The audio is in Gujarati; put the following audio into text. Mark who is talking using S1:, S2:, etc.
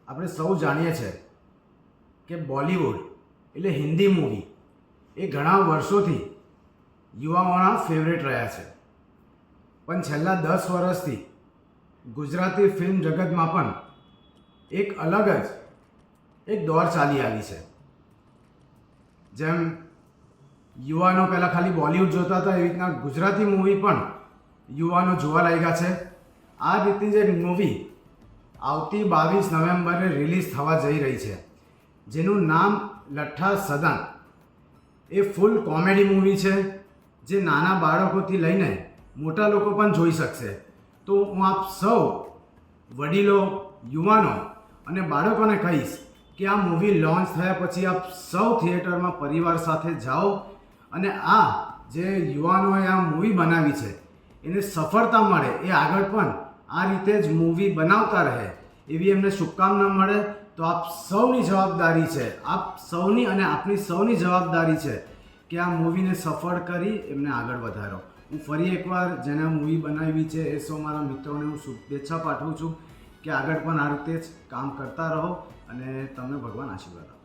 S1: આપણે સૌ જાણીએ છીએ કે બોલિવૂડ એટલે હિન્દી મૂવી એ ઘણા વર્ષોથી યુવાઓના ફેવરેટ રહ્યા છે. પણ છેલ્લા 10 વર્ષથી ગુજરાતી ફિલ્મ જગતમાં પણ એક અલગ જ એક દોર ચાલી આવી છે. જેમ યુવાનો પહેલાં ખાલી બોલિવૂડ જોતા હતા, એવી રીતના ગુજરાતી મૂવી પણ યુવાનો જોવા લાગ્યા છે. આ રીતની જે મૂવી આવતી 22 નવેમ્બરે રિલીઝ થવા જઈ રહી છે, જેનું નામ લઠ્ઠા સદન. એ ફૂલ કોમેડી મૂવી છે, જે નાના બાળકોથી લઈને મોટા લોકો પણ જોઈ શકશે. તો હું આપ સૌ વડીલો, યુવાનો અને બાળકોને કહીશ કે આ મૂવી લોન્ચ થયા પછી આપ સૌ થિયેટરમાં પરિવાર સાથે જાઓ અને આ જે યુવાનોએ આ મૂવી બનાવી છે એને સફળતા મળે, એ આગળ પણ આ રીતે જ મૂવી બનાવતા રહે એવી એમને શુભકામના મળે. તો આપ સૌની જવાબદારી છે, આપ સૌની અને આપની સૌની જવાબદારી છે કે આ મૂવીને સફળ કરી એમને આગળ વધારો. હું ફરી એકવાર જેને મૂવી બનાવી છે એ સૌ મારા મિત્રોને હું શુભેચ્છા પાઠવું છું કે આગળ પણ આ રીતે જ કામ કરતા રહો અને તમને ભગવાન આશીર્વાદ આપે.